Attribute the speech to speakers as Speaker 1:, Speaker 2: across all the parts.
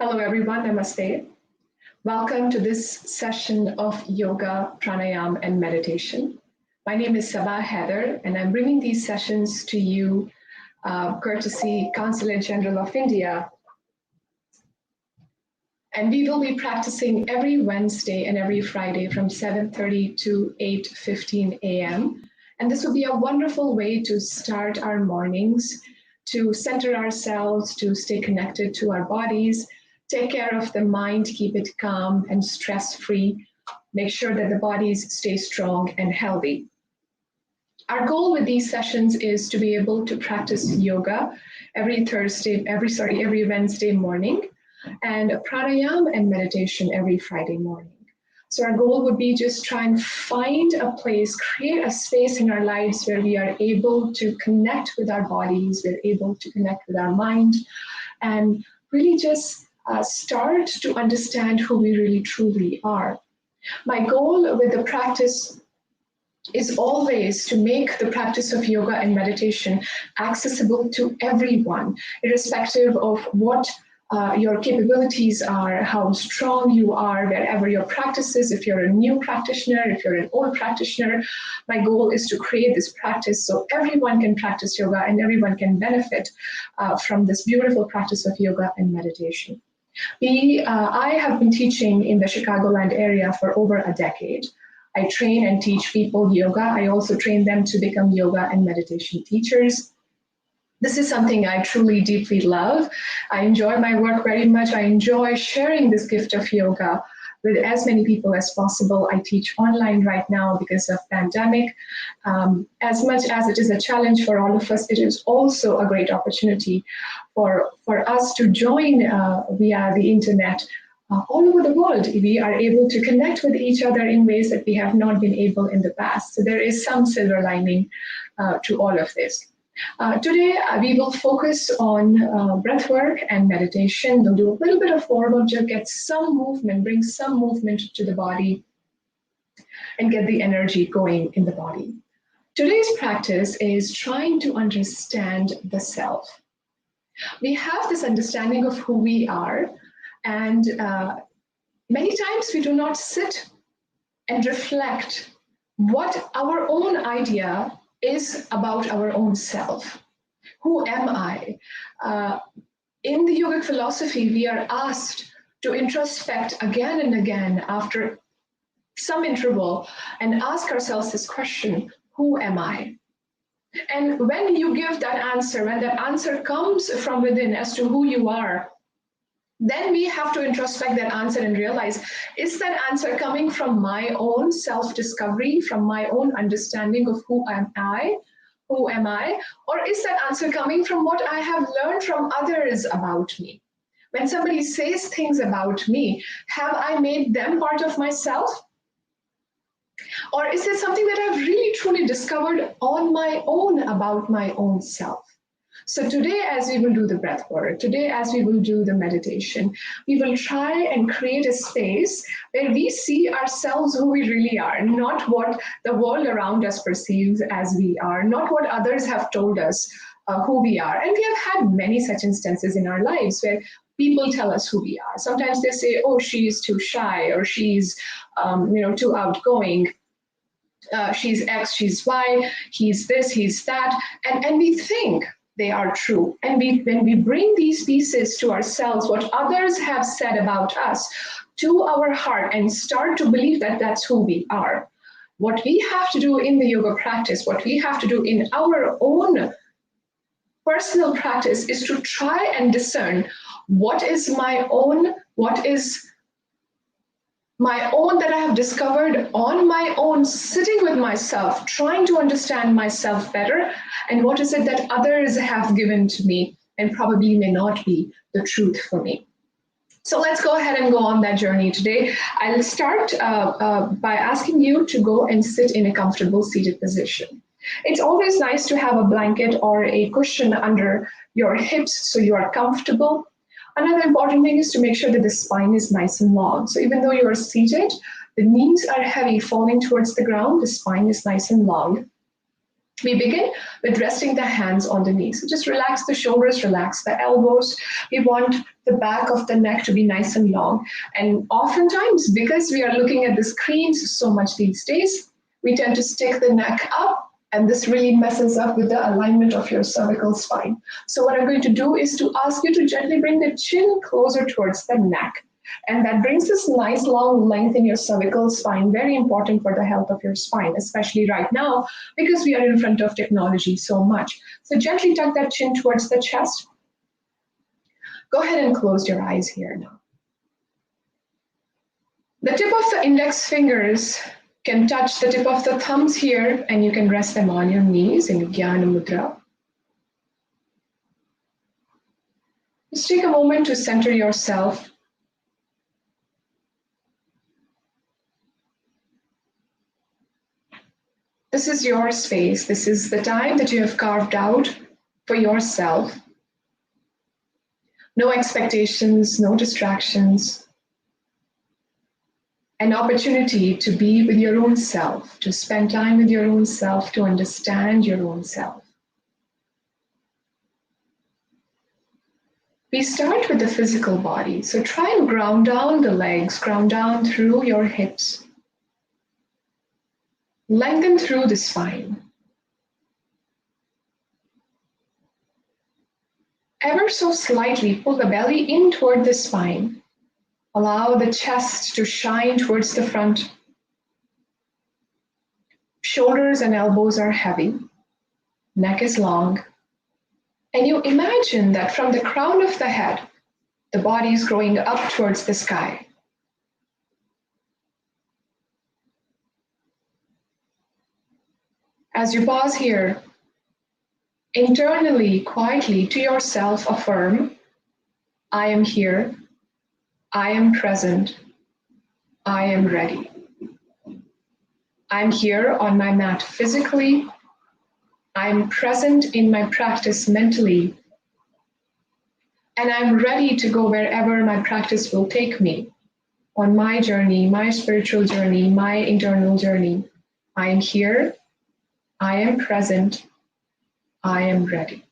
Speaker 1: Hello, everyone. Namaste. Welcome to this session of yoga, pranayam, and meditation. My name is Sabah Heather, and I'm bringing these sessions to you courtesy Consulate General of India. And we will be practicing every Wednesday and every Friday from 7:30 to 8:15 a.m. And this will be a wonderful way to start our mornings, to center ourselves, to stay connected to our bodies, take care of the mind, keep it calm and stress-free, make sure that the bodies stay strong and healthy. Our goal with these sessions is to be able to practice yoga every Wednesday morning, and pranayam and meditation every Friday morning. So our goal would be just try and find a place, create a space in our lives where we are able to connect with our bodies, we're able to connect with our mind, and really just start to understand who we really truly are. My goal with the practice is always to make the practice of yoga and meditation accessible to everyone, irrespective of what your capabilities are, how strong you are, wherever your practice is. If you're a new practitioner, if you're an old practitioner, my goal is to create this practice so everyone can practice yoga and everyone can benefit from this beautiful practice of yoga and meditation. I have been teaching in the Chicagoland area for over a decade. I train and teach people yoga. I also train them to become yoga and meditation teachers. This is something I truly, deeply love. I enjoy my work very much. I enjoy sharing this gift of yoga with as many people as possible. I teach online right now because of pandemic. As much as it is a challenge for all of us, it is also a great opportunity for us to join via the internet all over the world. We are able to connect with each other in ways that we have not been able in the past. So there is some silver lining to all of this. Today, we will focus on breath work and meditation. We'll do a little bit of warm up, just get some movement, bring some movement to the body, and get the energy going in the body. Today's practice is trying to understand the self. We have this understanding of who we are, and many times we do not sit and reflect what our own idea is about our own self. Who am I? In the yogic philosophy, we are asked to introspect again and again after some interval and ask ourselves this question, who am I? And when you give that answer, when that answer comes from within as to who you are, then we have to introspect that answer and realize, is that answer coming from my own self-discovery, from my own understanding of who am I? Who am I? Or is that answer coming from what I have learned from others about me? When somebody says things about me, have I made them part of myself? Or is it something that I've really truly discovered on my own about my own self? So today, as we will do the breath work, today as we will do the meditation, we will try and create a space where we see ourselves who we really are, not what the world around us perceives as we are, not what others have told us who we are. And we have had many such instances in our lives where people tell us who we are. Sometimes they say, oh, she's too shy, or she's too outgoing. She's X, she's Y, he's this, he's that. And we think they are true. And when we bring these pieces to ourselves, what others have said about us, to our heart and start to believe that that's who we are. What we have to do in the yoga practice, what we have to do in our own personal practice is to try and discern what is my own, what is my own that I have discovered on my own, sitting with myself, trying to understand myself better, and what is it that others have given to me and probably may not be the truth for me. So let's go ahead and go on that journey today. I'll start by asking you to go and sit in a comfortable seated position. It's always nice to have a blanket or a cushion under your hips so you are comfortable. Another important thing is to make sure that the spine is nice and long. So even though you are seated, the knees are heavy, falling towards the ground, the spine is nice and long. We begin with resting the hands on the knees. So just relax the shoulders, relax the elbows. We want the back of the neck to be nice and long. And oftentimes, because we are looking at the screens so much these days, we tend to stick the neck up, and this really messes up with the alignment of your cervical spine. So what I'm going to do is to ask you to gently bring the chin closer towards the neck. And that brings this nice long length in your cervical spine, very important for the health of your spine, especially right now, because we are in front of technology so much. So gently tuck that chin towards the chest. Go ahead and close your eyes here now. The tip of the index fingers can touch the tip of the thumbs here, and you can rest them on your knees in Jnana Mudra. Just take a moment to center yourself. This is your space. This is the time that you have carved out for yourself. No expectations, no distractions. An opportunity to be with your own self, to spend time with your own self, to understand your own self. We start with the physical body. So try and ground down the legs, ground down through your hips. Lengthen through the spine. Ever so slightly, pull the belly in toward the spine. Allow the chest to shine towards the front. Shoulders and elbows are heavy. Neck is long. And you imagine that from the crown of the head, the body is growing up towards the sky. As you pause here, internally, quietly to yourself affirm, I am here, I am present, I am ready. I'm here on my mat physically, I'm present in my practice mentally, and I'm ready to go wherever my practice will take me on my journey, my spiritual journey, my internal journey. I am here, I am present, I am ready.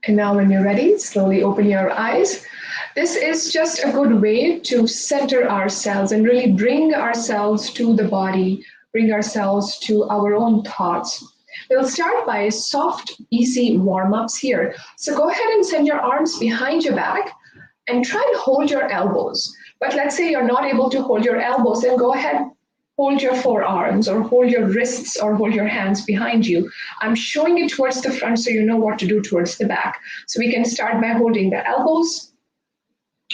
Speaker 1: And now when you're ready, slowly open your eyes. This is just a good way to center ourselves and really bring ourselves to the body, bring ourselves to our own thoughts. We'll start by soft, easy warm-ups here. So go ahead and send your arms behind your back and try and hold your elbows. But let's say you're not able to hold your elbows, then go ahead, hold your forearms or hold your wrists or hold your hands behind you. I'm showing it towards the front so you know what to do towards the back. So we can start by holding the elbows,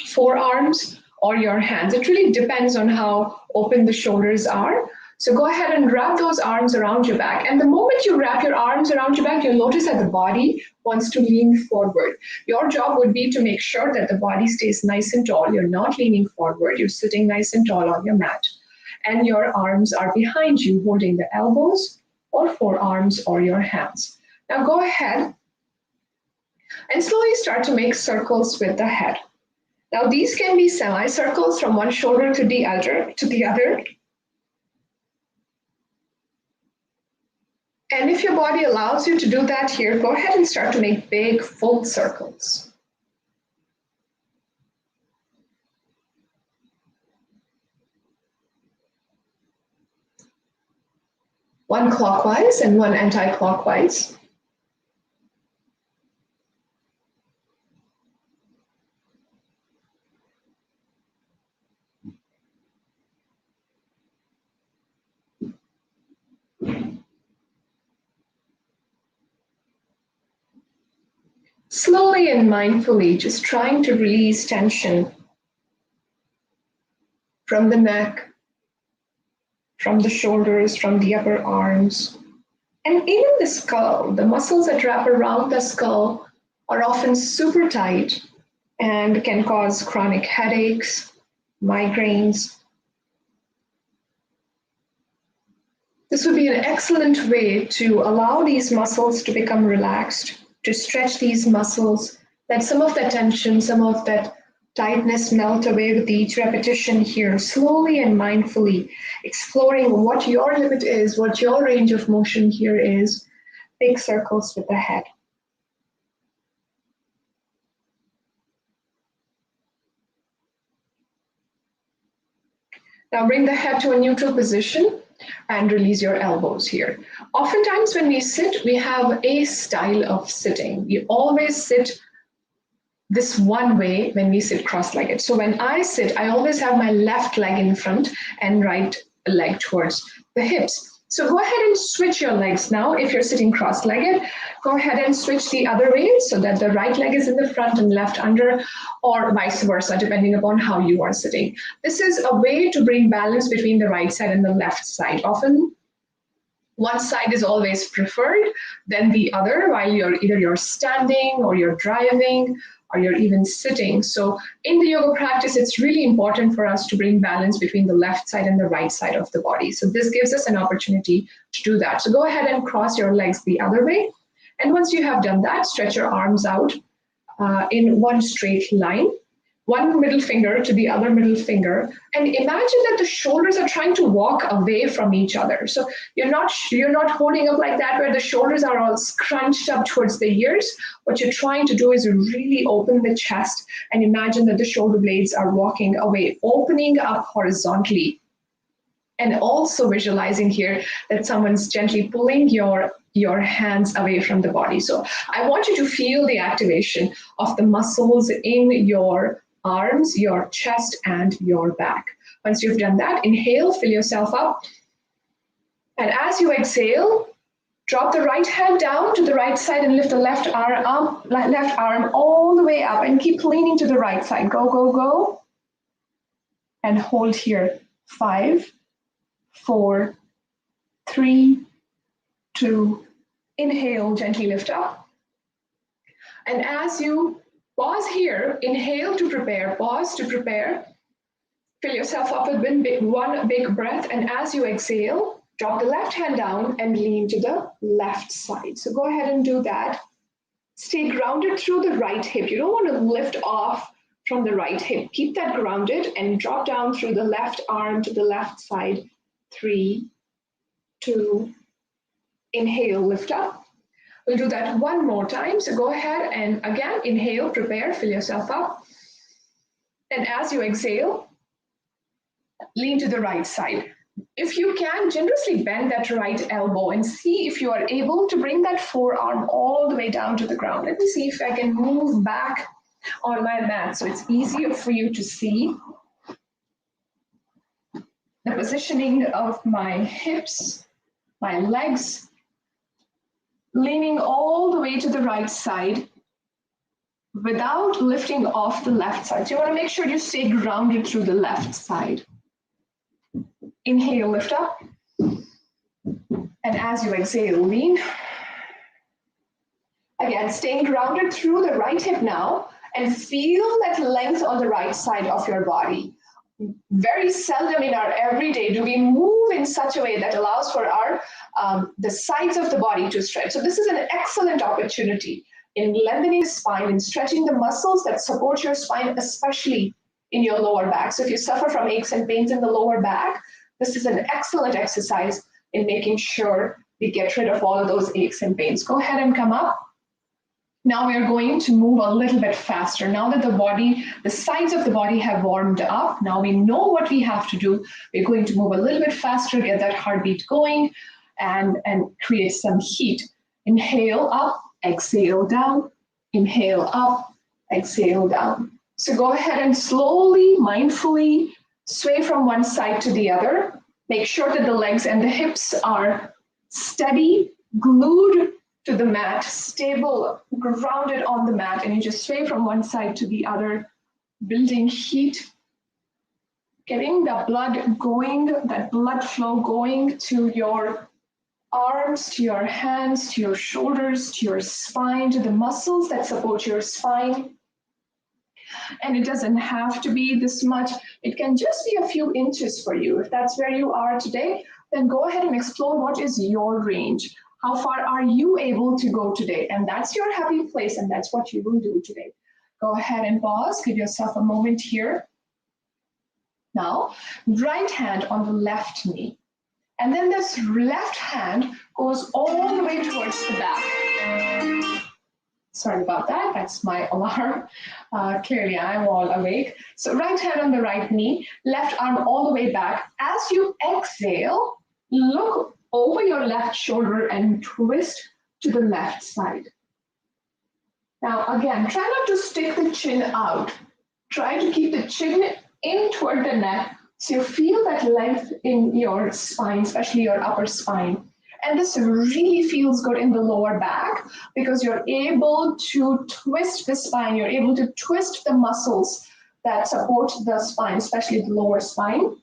Speaker 1: forearms, or your hands. It really depends on how open the shoulders are. So go ahead and wrap those arms around your back. And the moment you wrap your arms around your back, you'll notice that the body wants to lean forward. Your job would be to make sure that the body stays nice and tall. You're not leaning forward. You're sitting nice and tall on your mat. And your arms are behind you, holding the elbows or forearms or your hands. Now go ahead and slowly start to make circles with the head. Now these can be semicircles from one shoulder to the other. And if your body allows you to do that here, go ahead and start to make big full circles. One clockwise and one anti-clockwise. Slowly and mindfully, just trying to release tension from the neck, from the shoulders, from the upper arms. And even the skull, the muscles that wrap around the skull are often super tight and can cause chronic headaches, migraines. This would be an excellent way to allow these muscles to become relaxed, to stretch these muscles, let some of that tension, some of that tightness melt away with each repetition here, slowly and mindfully, exploring what your limit is, what your range of motion here is. Big circles with the head. Now bring the head to a neutral position and release your elbows here. Oftentimes when we sit, we have a style of sitting. We always sit this one way when we sit cross-legged. So when I sit, I always have my left leg in front and right leg towards the hips. So go ahead and switch your legs now. If you're sitting cross-legged, go ahead and switch the other way so that the right leg is in the front and left under, or vice versa, depending upon how you are sitting. This is a way to bring balance between the right side and the left side. Often, one side is always preferred than the other while you're standing or you're driving or you're even sitting. So in the yoga practice, it's really important for us to bring balance between the left side and the right side of the body. So this gives us an opportunity to do that. So go ahead and cross your legs the other way. And once you have done that, stretch your arms out in one straight line, one middle finger to the other middle finger, and imagine that the shoulders are trying to walk away from each other. So you're not holding up like that where the shoulders are all scrunched up towards the ears. What you're trying to do is really open the chest and imagine that the shoulder blades are walking away, opening up horizontally. And also visualizing here that someone's gently pulling your hands away from the body. So I want you to feel the activation of the muscles in your arms, your chest, and your back. Once you've done that, inhale, fill yourself up. And as you exhale, drop the right hand down to the right side and lift the left arm all the way up and keep leaning to the right side. Go, go, go. And hold here. 5, 4, 3, 2, inhale, gently lift up. And as you pause here, inhale to prepare, pause to prepare, fill yourself up with one big breath, and as you exhale, drop the left hand down and lean to the left side. So go ahead and do that. Stay grounded through the right hip. You don't want to lift off from the right hip. Keep that grounded and drop down through the left arm to the left side. 3, 2, inhale, lift up. We'll do that one more time. So go ahead and again, inhale, prepare, fill yourself up. And as you exhale, lean to the right side. If you can, generously bend that right elbow and see if you are able to bring that forearm all the way down to the ground. Let me see if I can move back on my mat so it's easier for you to see the positioning of my hips, my legs, leaning all the way to the right side without lifting off the left side. So you want to make sure you stay grounded through the left side. Inhale, lift up. And as you exhale, lean. Again, staying grounded through the right hip now and feel that length on the right side of your body. Very seldom in our everyday do we move in such a way that allows for our the sides of the body to stretch. So this is an excellent opportunity in lengthening the spine and stretching the muscles that support your spine, especially in your lower back. So if you suffer from aches and pains in the lower back, this is an excellent exercise in making sure we get rid of all of those aches and pains. Go ahead and come up. Now we are going to move a little bit faster. Now that the sides of the body have warmed up, now we know what we have to do. We're going to move a little bit faster, get that heartbeat going, and create some heat. Inhale up, exhale down, inhale up, exhale down. So go ahead and slowly, mindfully sway from one side to the other. Make sure that the legs and the hips are steady, glued to the mat, stable, grounded on the mat, and you just sway from one side to the other, building heat, getting the blood going, that blood flow going to your arms, to your hands, to your shoulders, to your spine, to the muscles that support your spine. And it doesn't have to be this much. It can just be a few inches for you. If that's where you are today, then go ahead and explore what is your range. How far are you able to go today? And that's your happy place, and that's what you will do today. Go ahead and pause, give yourself a moment here. Now, right hand on the left knee. And then this left hand goes all the way towards the back. Sorry about that, that's my alarm. Clearly, I'm all awake. So right hand on the right knee, left arm all the way back. As you exhale, look over your left shoulder and twist to the left side. Now again, try not to stick the chin out. Try to keep the chin in toward the neck so you feel that length in your spine, especially your upper spine. And this really feels good in the lower back because you're able to twist the spine, you're able to twist the muscles that support the spine, especially the lower spine.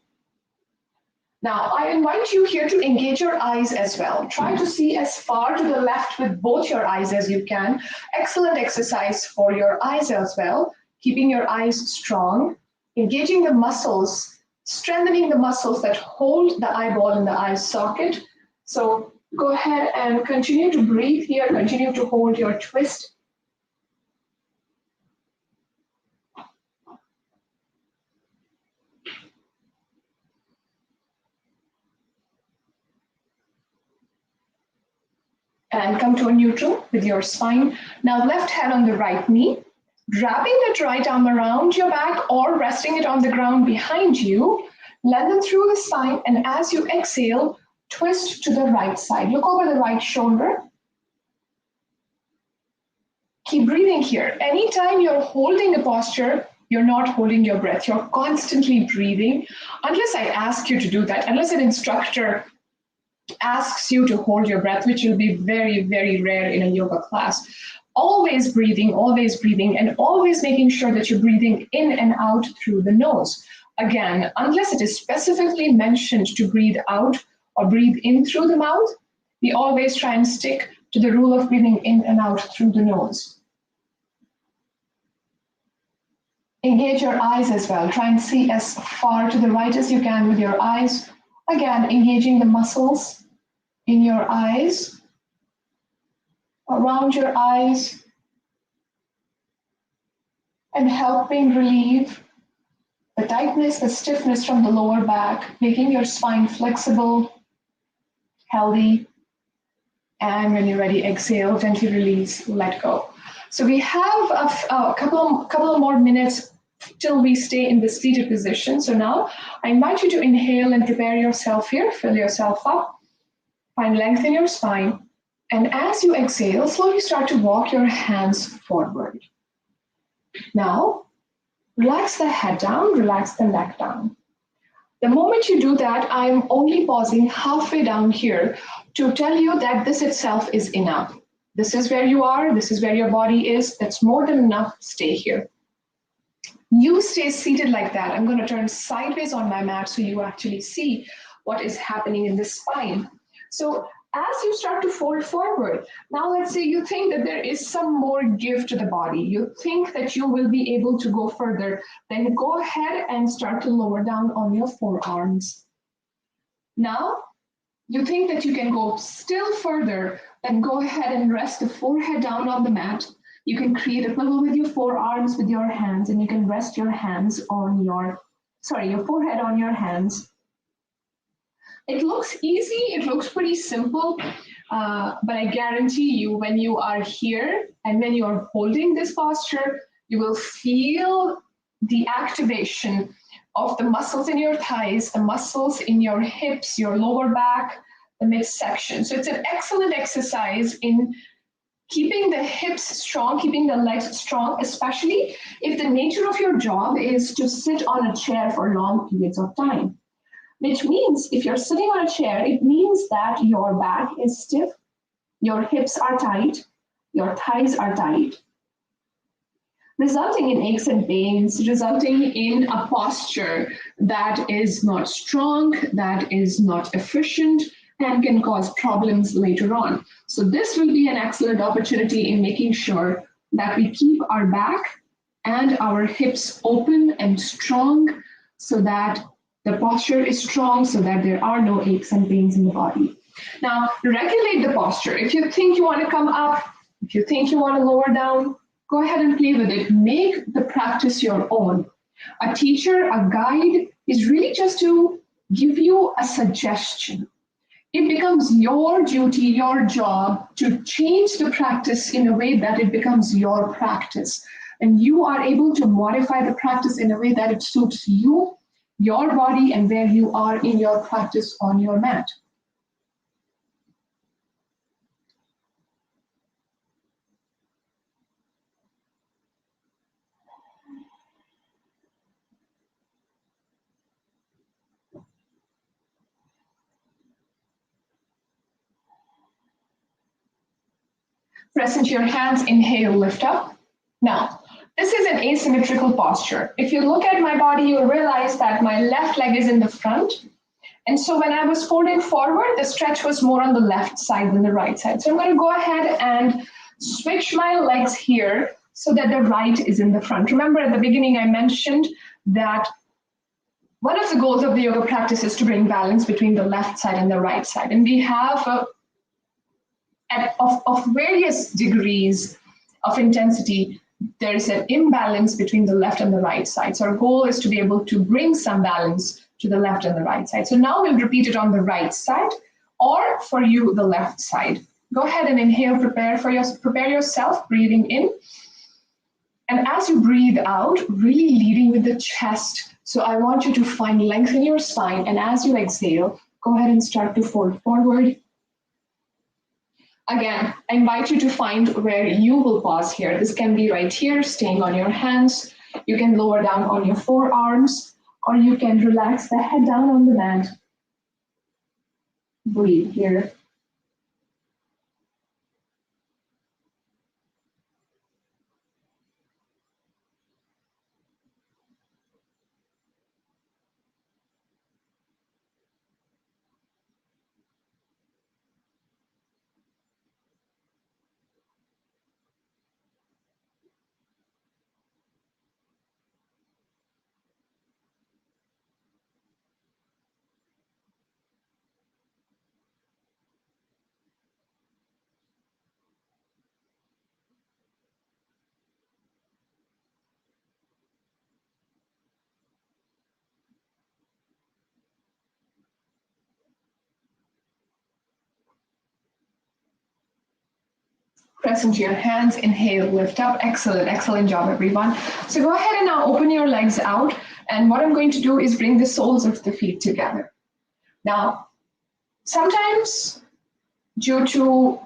Speaker 1: Now, I invite you here to engage your eyes as well. Try to see as far to the left with both your eyes as you can. Excellent exercise for your eyes as well. Keeping your eyes strong, engaging the muscles, strengthening the muscles that hold the eyeball in the eye socket. So go ahead and continue to breathe here, continue to hold your twist. And come to a neutral with your spine. Now left hand on the right knee, wrapping that right arm around your back or resting it on the ground behind you. Lengthen through the spine, and as you exhale, twist to the right side. Look over the right shoulder. Keep breathing here. Anytime you're holding a posture, you're not holding your breath. You're constantly breathing. Unless I ask you to do that, unless an instructor asks you to hold your breath, which will be very, very rare in a yoga class. Always breathing, and always making sure that you're breathing in and out through the nose. Again, unless it is specifically mentioned to breathe out or breathe in through the mouth, we always try and stick to the rule of breathing in and out through the nose. Engage your eyes as well. Try and see as far to the right as you can with your eyes. Again, engaging the muscles in your eyes, around your eyes, and helping relieve the tightness, the stiffness from the lower back, making your spine flexible, healthy, and when you're ready, exhale, gently release, let go. So we have a couple of more minutes till we stay in this seated position. So now I invite you to inhale and prepare yourself here, fill yourself up, find length in your spine, and as you exhale, slowly start to walk your hands forward. Now, relax the head down, relax the neck down. The moment you do that, I'm only pausing halfway down here to tell you that this itself is enough. This is where you are, this is where your body is, that's more than enough, stay here. You stay seated like that. I'm going to turn sideways on my mat so you actually see what is happening in the spine. So as you start to fold forward, now let's say you think that there is some more give to the body. You think that you will be able to go further, then go ahead and start to lower down on your forearms. Now, you think that you can go still further, then go ahead and rest the forehead down on the mat. You can create a pillow with your forearms, with your hands, and you can rest your hands on your forehead on your hands. It looks easy, it looks pretty simple, but I guarantee you when you are here and when you are holding this posture, you will feel the activation of the muscles in your thighs, the muscles in your hips, your lower back, the midsection. So it's an excellent exercise in keeping the hips strong, keeping the legs strong, especially if the nature of your job is to sit on a chair for long periods of time. Which means if you're sitting on a chair, it means that your back is stiff, your hips are tight, your thighs are tight, resulting in aches and pains, resulting in a posture that is not strong, that is not efficient, and can cause problems later on. So this will be an excellent opportunity in making sure that we keep our back and our hips open and strong so that the posture is strong so that there are no aches and pains in the body. Now, regulate the posture. If you think you want to come up, if you think you want to lower down, go ahead and play with it. Make the practice your own. A teacher, a guide is really just to give you a suggestion. It becomes your duty, your job to change the practice in a way that it becomes your practice. And you are able to modify the practice in a way that it suits you, your body, and where you are in your practice on your mat. Press into your hands, inhale, lift up. Now, this is an asymmetrical posture. If you look at my body, you'll realize that my left leg is in the front. And so when I was folding forward, the stretch was more on the left side than the right side. So I'm going to go ahead and switch my legs here so that the right is in the front. Remember at the beginning, I mentioned that one of the goals of the yoga practice is to bring balance between the left side and the right side. And we have of various degrees of intensity, there is an imbalance between the left and the right side. So our goal is to be able to bring some balance to the left and the right side. So now we'll repeat it on the right side, or for you, the left side. Go ahead and inhale, prepare yourself, breathing in. And as you breathe out, really leading with the chest. So I want you to find length in your spine. And as you exhale, go ahead and start to fold forward. Again, I invite you to find where you will pause here. This can be right here, staying on your hands. You can lower down on your forearms, or you can relax the head down on the mat. Breathe here. Press into your hands, inhale, lift up. Excellent, excellent job, everyone. So go ahead and now open your legs out. And what I'm going to do is bring the soles of the feet together. Now, sometimes due to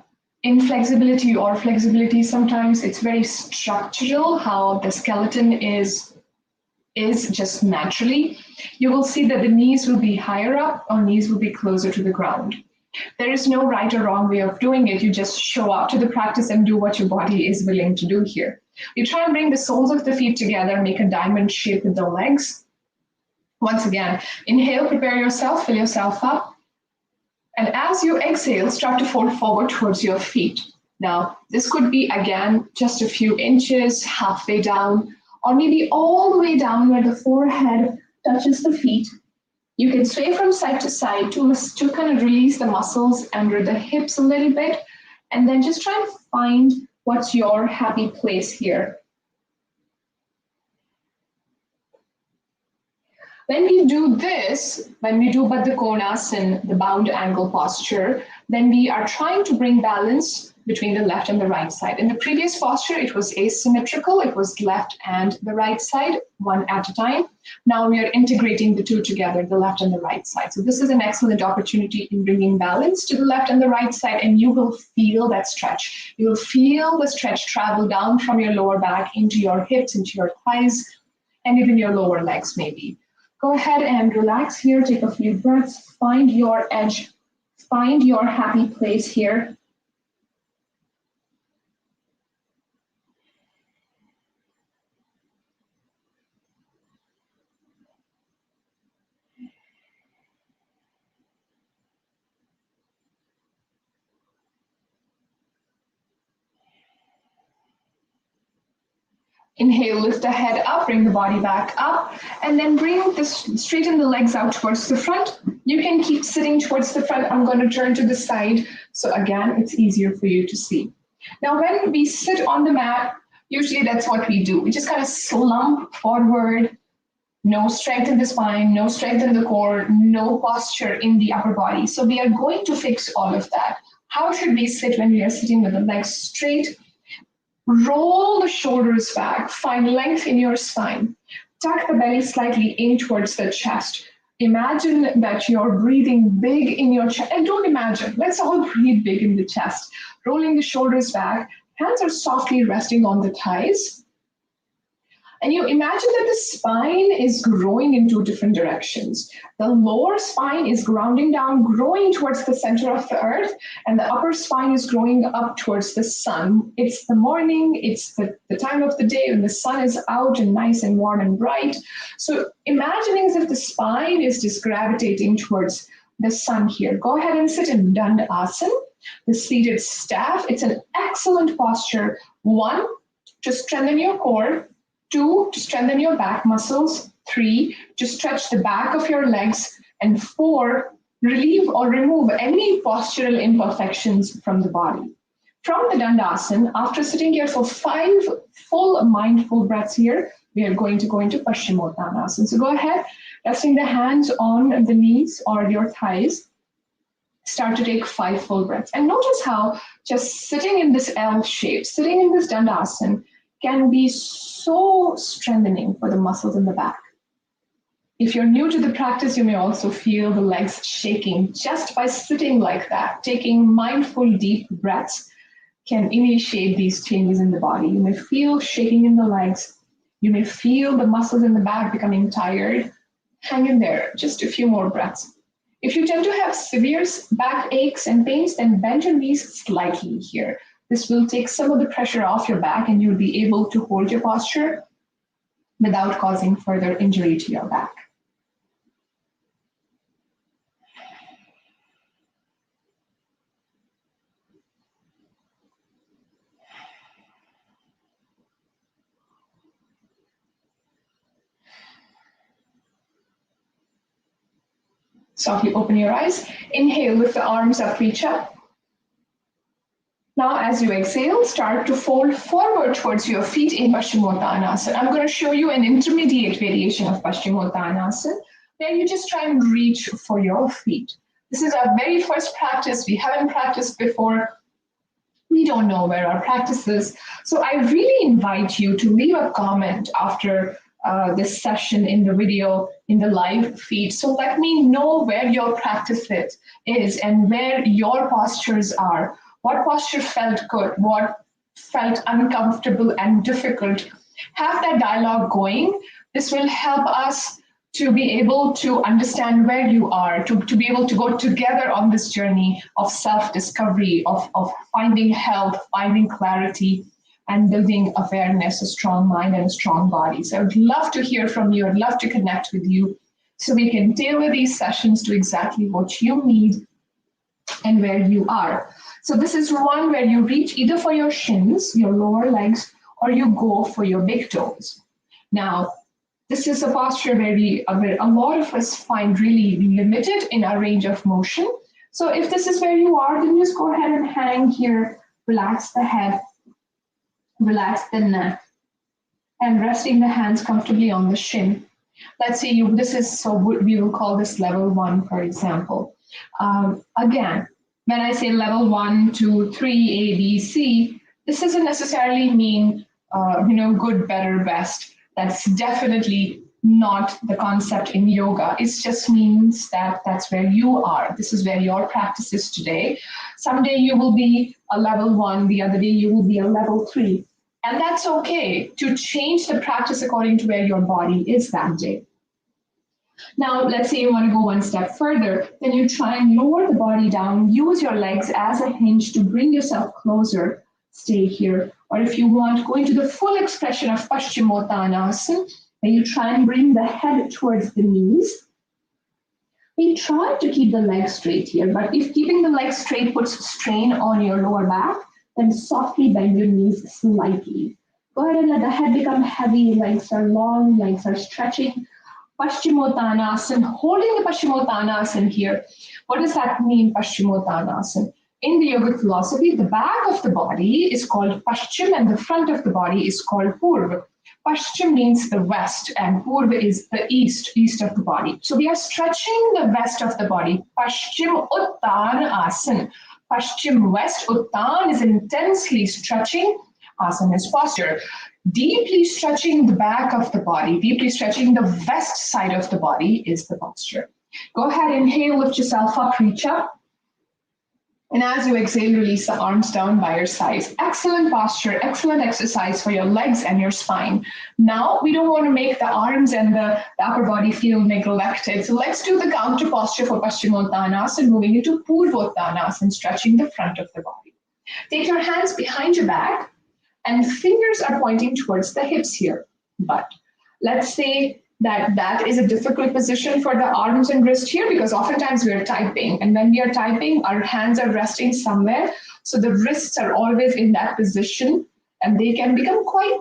Speaker 1: inflexibility or flexibility, sometimes it's very structural how the skeleton is just naturally. You will see that the knees will be higher up or knees will be closer to the ground. There is no right or wrong way of doing it. You just show up to the practice and do what your body is willing to do here. You try and bring the soles of the feet together, make a diamond shape with the legs. Once again, inhale, prepare yourself, fill yourself up. And as you exhale, start to fold forward towards your feet. Now, this could be, again, just a few inches, halfway down, or maybe all the way down where the forehead touches the feet. You can sway from side to side to kind of release the muscles under the hips a little bit, and then just try and find what's your happy place here. When we do this, when we do Baddha Konasana, the bound angle posture, then we are trying to bring balance between the left and the right side. In the previous posture, it was asymmetrical. It was left and the right side, one at a time. Now we are integrating the two together, the left and the right side. So this is an excellent opportunity in bringing balance to the left and the right side, and you will feel that stretch. You will feel the stretch travel down from your lower back into your hips, into your thighs, and even your lower legs maybe. Go ahead and relax here, take a few breaths, find your edge, find your happy place here. Inhale, lift the head up, bring the body back up, and then straighten the legs out towards the front. You can keep sitting towards the front. I'm going to turn to the side, so again, it's easier for you to see. Now, when we sit on the mat, usually that's what we do. We just kind of slump forward, no strength in the spine, no strength in the core, no posture in the upper body. So we are going to fix all of that. How should we sit when we are sitting with the legs straight? Roll the shoulders back, find length in your spine. Tuck the belly slightly in towards the chest. Imagine that you're breathing big in your chest. And don't imagine, let's all breathe big in the chest. Rolling the shoulders back, hands are softly resting on the thighs. And you imagine that the spine is growing in two different directions. The lower spine is grounding down, growing towards the center of the earth, and the upper spine is growing up towards the sun. It's the morning, it's the time of the day when the sun is out and nice and warm and bright. So imagining as if the spine is just gravitating towards the sun here. Go ahead and sit in Dandasana, the seated staff. It's an excellent posture. 1, to strengthen your core. 2, to strengthen your back muscles. 3, to stretch the back of your legs. And 4, relieve or remove any postural imperfections from the body. From the Dandasana, after sitting here for 5 full mindful breaths here, we are going to go into Paschimottanasana. So go ahead, resting the hands on the knees or your thighs. Start to take 5 full breaths. And notice how just sitting in this L shape, sitting in this Dandasana, can be so strengthening for the muscles in the back. If you're new to the practice, you may also feel the legs shaking just by sitting like that. Taking mindful, deep breaths can initiate these changes in the body. You may feel shaking in the legs. You may feel the muscles in the back becoming tired. Hang in there, just a few more breaths. If you tend to have severe back aches and pains, then bend your knees slightly here. This will take some of the pressure off your back and you'll be able to hold your posture without causing further injury to your back. Softly open your eyes. Inhale, lift the arms up, reach up. Now, as you exhale, start to fold forward towards your feet in Paschimottanasana. I'm going to show you an intermediate variation of Paschimottanasana, where you just try and reach for your feet. This is our very first practice. We haven't practiced before. We don't know where our practice is. So I really invite you to leave a comment after this session in the video, in the live feed. So let me know where your practice is and where your postures are. What posture felt good? What felt uncomfortable and difficult? Have that dialogue going. This will help us to be able to understand where you are, to be able to go together on this journey of self-discovery, of finding health, finding clarity, and building awareness, a strong mind and a strong body. So I would love to hear from you. I'd love to connect with you so we can tailor these sessions to exactly what you need and where you are. So this is one where you reach either for your shins, your lower legs, or you go for your big toes. Now, this is a posture where a lot of us find really limited in our range of motion. So if this is where you are, then just go ahead and hang here, relax the head, relax the neck, and resting the hands comfortably on the shin. Let's say we will call this level 1, for example. Again, when I say level 1, 2, 3, A, B, C, this doesn't necessarily mean, good, better, best. That's definitely not the concept in yoga. It just means that that's where you are. This is where your practice is today. Someday you will be a level 1, the other day you will be a level 3. And that's okay to change the practice according to where your body is that day. Now, let's say you want to go one step further, then you try and lower the body down, use your legs as a hinge to bring yourself closer, stay here. Or if you want, go into the full expression of Paschimottanasana, and you try and bring the head towards the knees. We try to keep the legs straight here, but if keeping the legs straight puts strain on your lower back, then softly bend your knees slightly. Go ahead and let the head become heavy, legs are long, legs are stretching. Paschimottanasana, holding the Paschimottanasana here. What does that mean, Paschimottanasana? In the yogic philosophy, the back of the body is called Paschim and the front of the body is called Purva. Paschim means the west and Purva is the east of the body. So we are stretching the west of the body. Paschim Uttan Asana. Paschim west, Uttan is intensely stretching. Asana is posture. Deeply stretching the back of the body, deeply stretching the west side of the body is the posture. Go ahead, inhale, lift yourself up, reach up. And as you exhale, release the arms down by your sides. Excellent posture, excellent exercise for your legs and your spine. Now, we don't want to make the arms and the upper body feel neglected. So let's do the counter posture for Paschimottanasana, moving into Purvottanasana, stretching the front of the body. Take your hands behind your back, and fingers are pointing towards the hips here. But let's say that is a difficult position for the arms and wrist here because oftentimes we are typing. And when we are typing, our hands are resting somewhere. So the wrists are always in that position and they can become quite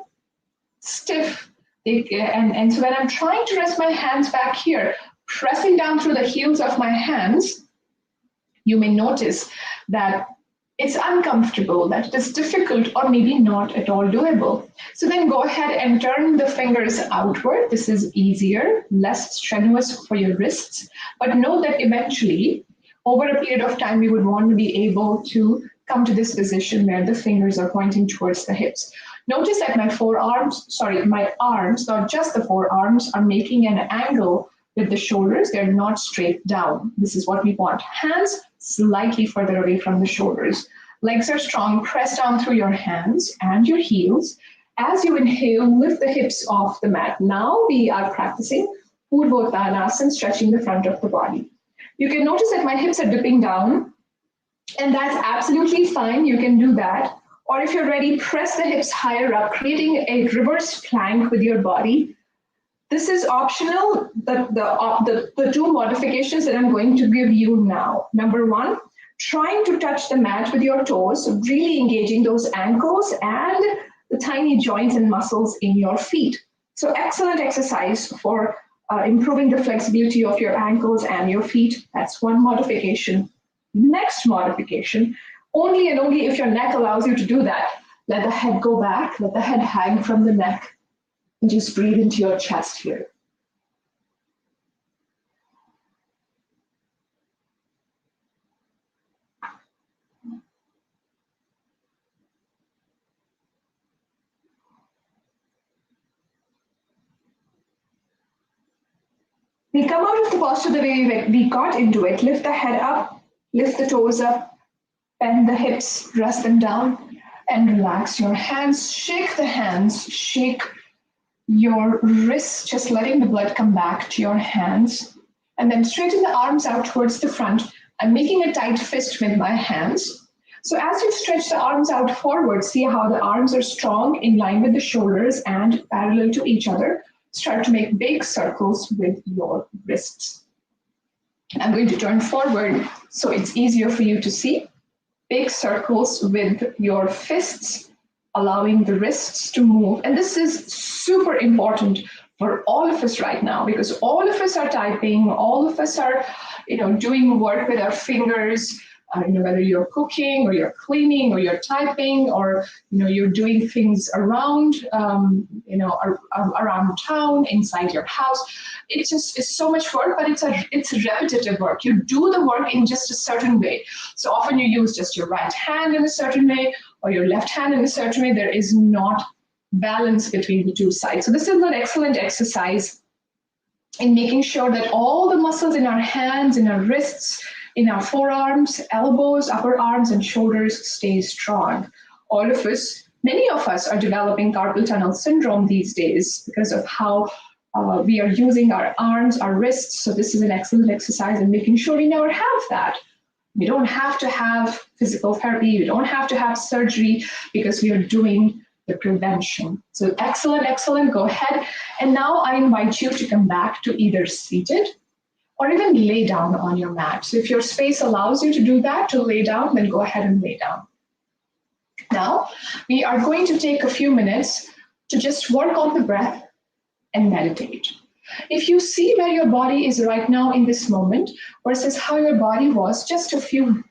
Speaker 1: stiff. And so when I'm trying to rest my hands back here, pressing down through the heels of my hands, you may notice that it's uncomfortable, that it is difficult or maybe not at all doable. So then go ahead and turn the fingers outward. This is easier, less strenuous for your wrists, but know that eventually, over a period of time, we would want to be able to come to this position where the fingers are pointing towards the hips. Notice that my arms, not just the forearms, are making an angle with the shoulders. They're not straight down. This is what we want. Hands slightly further away from the shoulders. Legs are strong. Press down through your hands and your heels. As you inhale, lift the hips off the mat. Now we are practicing Purvottanasana, stretching the front of the body. You can notice that my hips are dipping down, and that's absolutely fine. You can do that. Or if you're ready, press the hips higher up, creating a reverse plank with your body. This is optional, the two modifications that I'm going to give you now. Number one, trying to touch the mat with your toes, so really engaging those ankles and the tiny joints and muscles in your feet. So excellent exercise for improving the flexibility of your ankles and your feet. That's one modification. Next modification, only and only if your neck allows you to do that, let the head go back, let the head hang from the neck. And just breathe into your chest here. We come out of the posture the way we got into it. Lift the head up, lift the toes up, bend the hips, rest them down, and relax your hands. Shake the hands, shake your wrists, just letting the blood come back to your hands. And then straighten the arms out towards the front. I'm making a tight fist with my hands. So as you stretch the arms out forward, see how the arms are strong in line with the shoulders and parallel to each other. Start to make big circles with your wrists. I'm going to turn forward so it's easier for you to see. Big circles with your fists, allowing the wrists to move. And this is super important for all of us right now because all of us are typing, all of us are, doing work with our fingers, whether you're cooking or you're cleaning or you're typing or, you're doing things around, around town, inside your house. It's so much work, but it's repetitive work. You do the work in just a certain way. So often you use just your right hand in a certain way or your left hand in a certain way. There is not balance between the two sides. So this is an excellent exercise in making sure that all the muscles in our hands, in our wrists, in our forearms, elbows, upper arms, and shoulders stay strong. All of us, many of us are developing carpal tunnel syndrome these days because of how we are using our arms, our wrists. So this is an excellent exercise in making sure we never have that. We don't have to have physical therapy. We don't have to have surgery because we are doing the prevention. So excellent, excellent. Go ahead. And now I invite you to come back to either seated or even lay down on your mat. So if your space allows you to do that, to lay down, then go ahead and lay down. Now, we are going to take a few minutes to just work on the breath and meditate. If you see where your body is right now in this moment versus how your body was just a few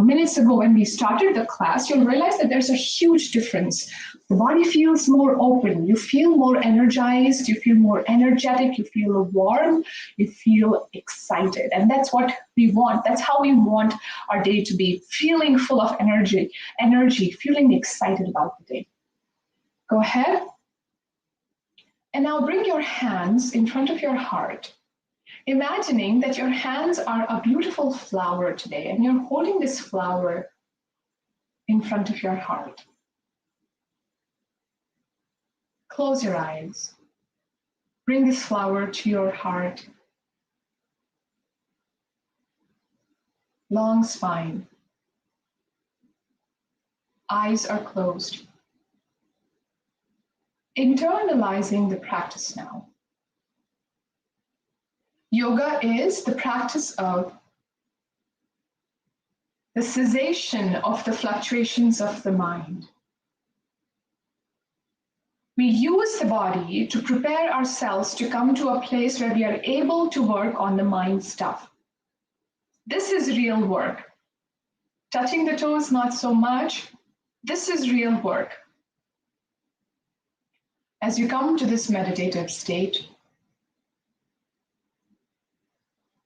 Speaker 1: minutes ago when we started the class, you'll realize that there's a huge difference. The body feels more open, you feel more energized, you feel more energetic, you feel warm, you feel excited. And that's what we want. That's how we want our day to be, feeling full of energy, feeling excited about the day. Go ahead. And now bring your hands in front of your heart, imagining that your hands are a beautiful flower today, and you're holding this flower in front of your heart. Close your eyes. Bring this flower to your heart. Long spine. Eyes are closed. Internalizing the practice now. Yoga is the practice of the cessation of the fluctuations of the mind. We use the body to prepare ourselves to come to a place where we are able to work on the mind stuff. This is real work. Touching the toes, not so much. This is real work. As you come to this meditative state,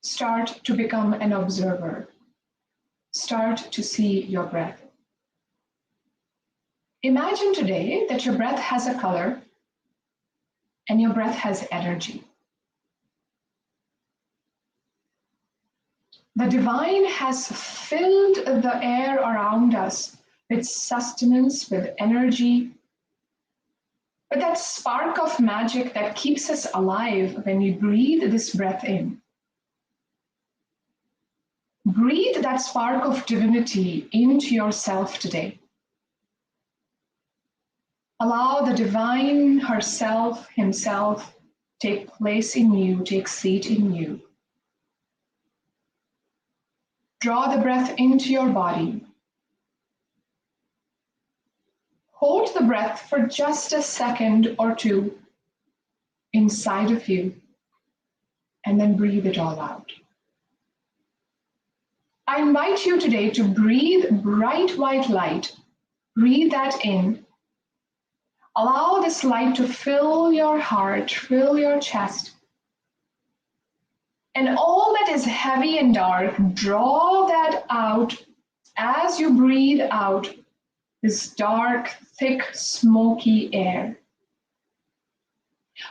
Speaker 1: start to become an observer. Start to see your breath. Imagine today that your breath has a color and your breath has energy. The divine has filled the air around us with sustenance, with energy, with that spark of magic that keeps us alive when we breathe this breath in. Breathe that spark of divinity into yourself today. Allow the divine herself, himself, take place in you, take seat in you. Draw the breath into your body. Hold the breath for just a second or two inside of you, and then breathe it all out. I invite you today to breathe bright white light. Breathe that in. Allow this light to fill your heart, fill your chest. And all that is heavy and dark, draw that out as you breathe out this dark, thick, smoky air.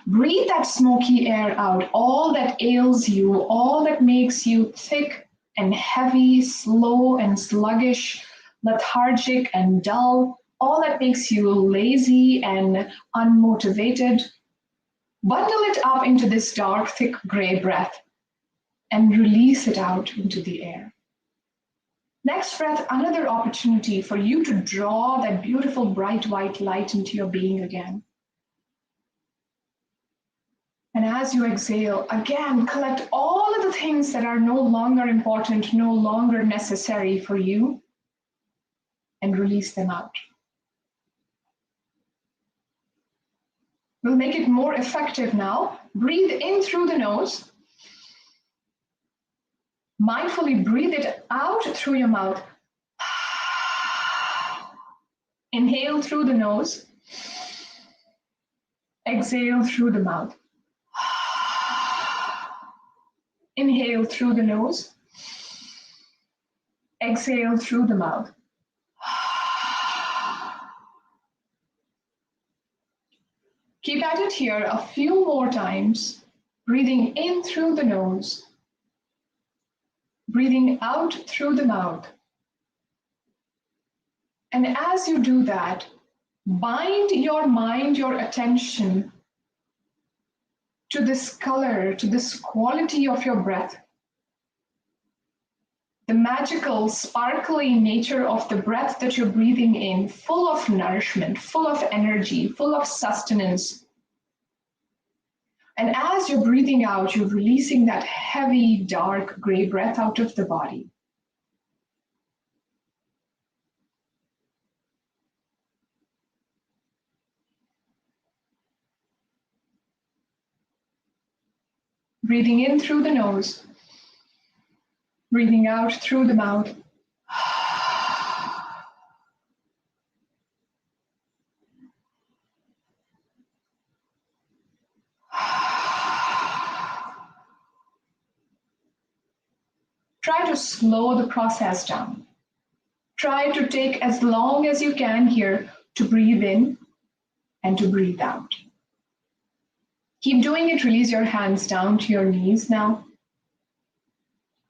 Speaker 1: Breathe that smoky air out, all that ails you, all that makes you thick and heavy, slow and sluggish, lethargic and dull, all that makes you lazy and unmotivated. Bundle it up into this dark, thick gray breath and release it out into the air. Next breath, another opportunity for you to draw that beautiful bright white light into your being again. And as you exhale, again, collect all of the things that are no longer important, no longer necessary for you, and release them out. We'll make it more effective now. Breathe in through the nose. Mindfully breathe it out through your mouth. Inhale through the nose. Exhale through the mouth. Inhale through the nose. Exhale through the mouth. Keep at it here a few more times, breathing in through the nose, breathing out through the mouth. And as you do that, bind your mind, your attention to this color, to this quality of your breath. The magical, sparkly nature of the breath that you're breathing in, full of nourishment, full of energy, full of sustenance. And as you're breathing out, you're releasing that heavy, dark, gray breath out of the body. Breathing in through the nose, breathing out through the mouth. Try to slow the process down. Try to take as long as you can here to breathe in and to breathe out. Keep doing it. Release your hands down to your knees now.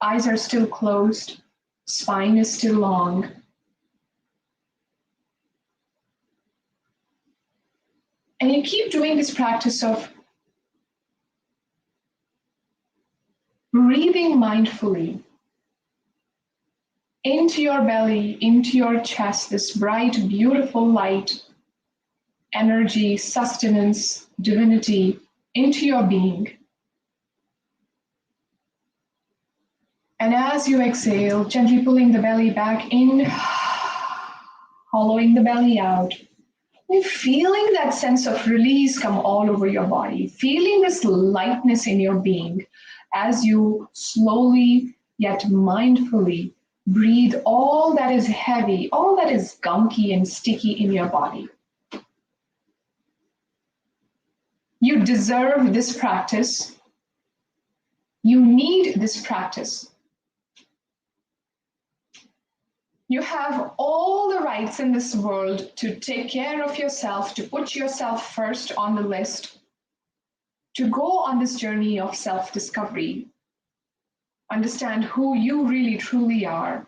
Speaker 1: Eyes are still closed. Spine is still long. And you keep doing this practice of breathing mindfully into your belly, into your chest, this bright, beautiful light, energy, sustenance, divinity, into your being. And as you exhale, gently pulling the belly back in, hollowing the belly out, and feeling that sense of release come all over your body, feeling this lightness in your being as you slowly yet mindfully breathe all that is heavy, all that is gunky and sticky in your body. You deserve this practice. You need this practice. You have all the rights in this world to take care of yourself, to put yourself first on the list, to go on this journey of self-discovery, understand who you really truly are.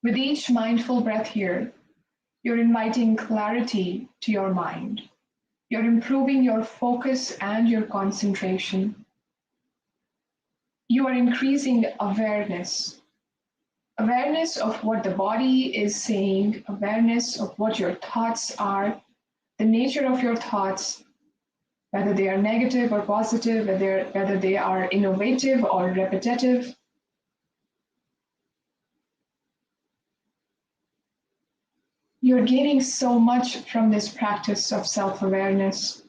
Speaker 1: With each mindful breath here, you're inviting clarity to your mind. You're improving your focus and your concentration. You are increasing awareness. Awareness of what the body is saying, awareness of what your thoughts are, the nature of your thoughts, whether they are negative or positive, whether they are innovative or repetitive. You're gaining so much from this practice of self-awareness.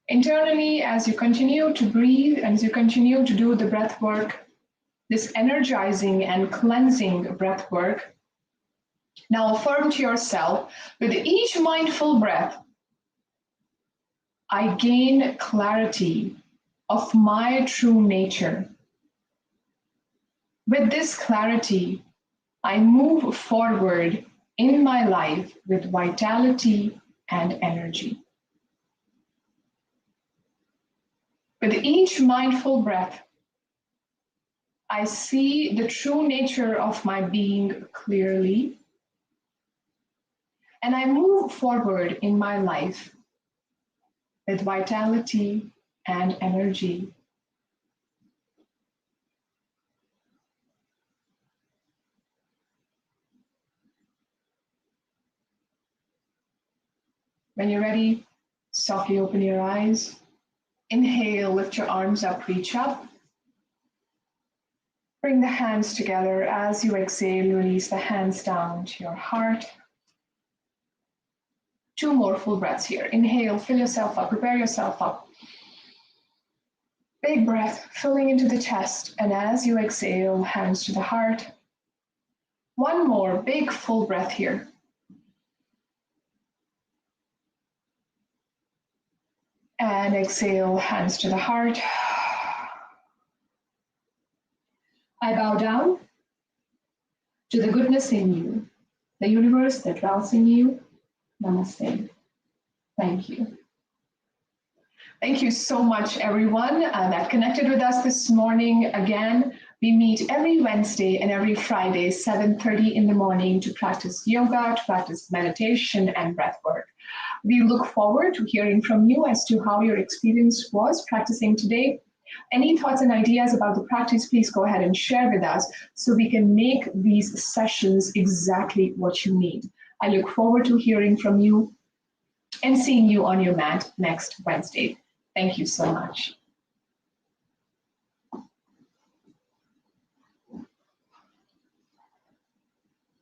Speaker 1: Internally, as you continue to breathe, and as you continue to do the breath work, this energizing and cleansing breath work, now affirm to yourself, with each mindful breath, I gain clarity of my true nature. With this clarity, I move forward in my life with vitality and energy. With each mindful breath, I see the true nature of my being clearly, and I move forward in my life with vitality and energy. When you're ready, softly open your eyes. Inhale, lift your arms up, reach up. Bring the hands together. As you exhale, release the hands down to your heart. 2 more full breaths here. Inhale, fill yourself up, prepare yourself up. Big breath, filling into the chest. And as you exhale, hands to the heart. 1 more big full breath here. And exhale, hands to the heart. I bow down to the goodness in you, the universe that dwells in you. Namaste. Thank you. Thank you so much, everyone that connected with us this morning. Again, we meet every Wednesday and every Friday, 7:30 in the morning, to practice yoga, to practice meditation and breath work. We look forward to hearing from you as to how your experience was practicing today. Any thoughts and ideas about the practice, please go ahead and share with us so we can make these sessions exactly what you need. I look forward to hearing from you and seeing you on your mat next Wednesday. Thank you so much.